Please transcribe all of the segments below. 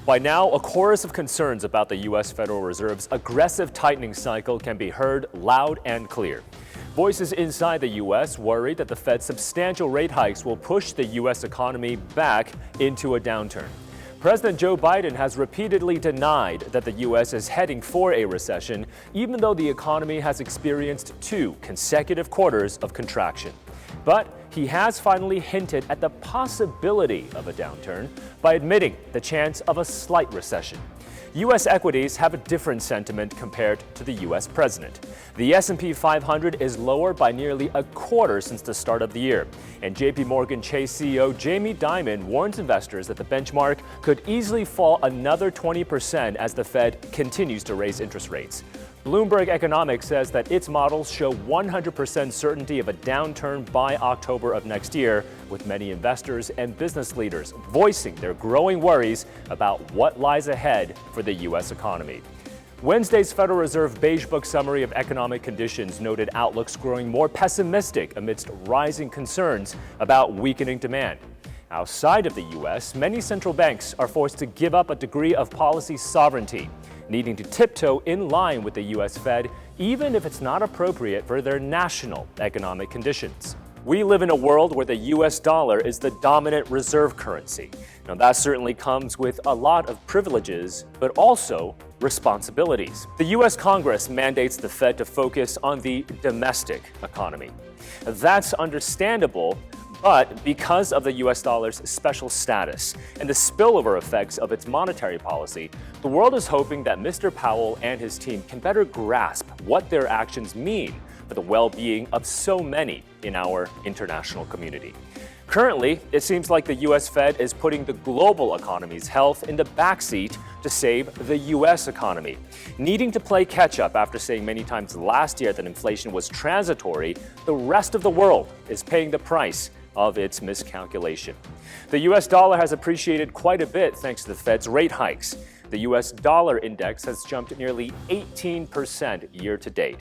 By now, a chorus of concerns about the U.S. Federal Reserve's aggressive tightening cycle can be heard loud and clear. Voices inside the U.S. worry that the Fed's substantial rate hikes will push the U.S. economy back into a downturn. President Joe Biden has repeatedly denied that the U.S. is heading for a recession, even though the economy has experienced 2 consecutive quarters of contraction. But he has finally hinted at the possibility of a downturn by admitting the chance of a slight recession. U.S. equities have a different sentiment compared to the U.S. president. The S&P 500 is lower by nearly a quarter since the start of the year. And J.P. Morgan Chase CEO Jamie Dimon warns investors that the benchmark could easily fall another 20% as the Fed continues to raise interest rates. Bloomberg Economics says that its models show 100% certainty of a downturn by October of next year, with many investors and business leaders voicing their growing worries about what lies ahead for the U.S. economy. Wednesday's Federal Reserve Beige Book summary of economic conditions noted outlooks growing more pessimistic amidst rising concerns about weakening demand. Outside of the U.S., many central banks are forced to give up a degree of policy sovereignty, needing to tiptoe in line with the U.S. Fed, even if it's not appropriate for their national economic conditions. We live in a world where the U.S. dollar is the dominant reserve currency. Now, that certainly comes with a lot of privileges, but also responsibilities. The U.S. Congress mandates the Fed to focus on the domestic economy. That's understandable, but because of the U.S. dollar's special status and the spillover effects of its monetary policy, the world is hoping that Mr. Powell and his team can better grasp what their actions mean for the well-being of so many in our international community. Currently, it seems like the U.S. Fed is putting the global economy's health in the backseat to save the U.S. economy. Needing to play catch-up after saying many times last year that inflation was transitory, the rest of the world is paying the price of its miscalculation. The U.S. dollar has appreciated quite a bit thanks to the Fed's rate hikes. The U.S. dollar index has jumped nearly 18% year to date.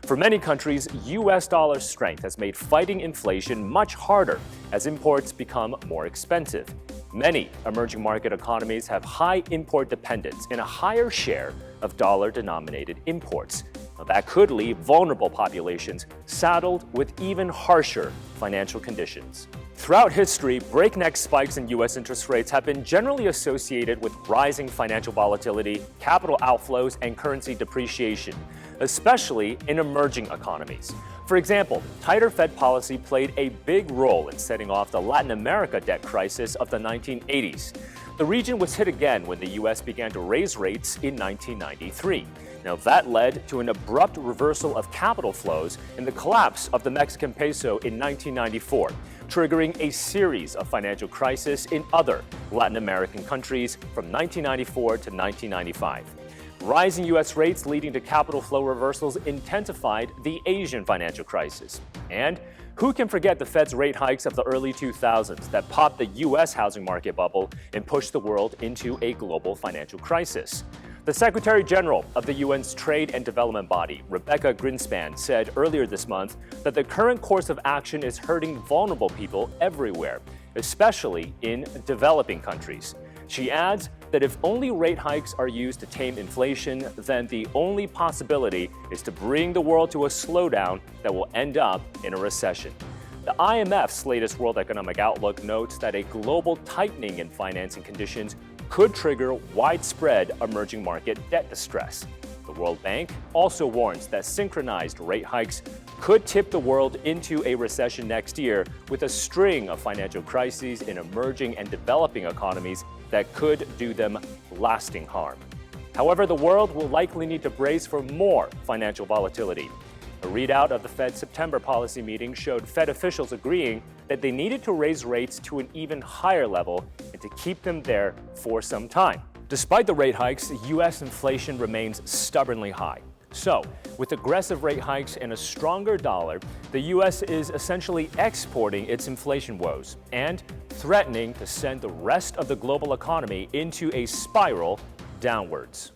For many countries, U.S. dollar strength has made fighting inflation much harder as imports become more expensive. Many emerging market economies have high import dependence and a higher share of dollar-denominated imports. Now, that could leave vulnerable populations saddled with even harsher financial conditions. Throughout history, breakneck spikes in U.S. interest rates have been generally associated with rising financial volatility, capital outflows, and currency depreciation, especially in emerging economies. For example, tighter Fed policy played a big role in setting off the Latin America debt crisis of the 1980s. The region was hit again when the U.S. began to raise rates in 1993. Now, that led to an abrupt reversal of capital flows and the collapse of the Mexican peso in 1994, triggering a series of financial crises in other Latin American countries from 1994 to 1995. Rising U.S. rates leading to capital flow reversals intensified the Asian financial crisis. And who can forget the Fed's rate hikes of the early 2000s that popped the U.S. housing market bubble and pushed the world into a global financial crisis? The Secretary General of the UN's Trade and Development Body, Rebecca Greenspan, said earlier this month that the current course of action is hurting vulnerable people everywhere, especially in developing countries. She adds that if only rate hikes are used to tame inflation, then the only possibility is to bring the world to a slowdown that will end up in a recession. The IMF's latest World Economic Outlook notes that a global tightening in financing conditions could trigger widespread emerging market debt distress. The World Bank also warns that synchronized rate hikes could tip the world into a recession next year, with a string of financial crises in emerging and developing economies that could do them lasting harm. However, the world will likely need to brace for more financial volatility. A readout of the Fed's September policy meeting showed Fed officials agreeing that they needed to raise rates to an even higher level and to keep them there for some time. Despite the rate hikes, U.S. inflation remains stubbornly high. So, with aggressive rate hikes and a stronger dollar, the U.S. is essentially exporting its inflation woes and threatening to send the rest of the global economy into a spiral downwards.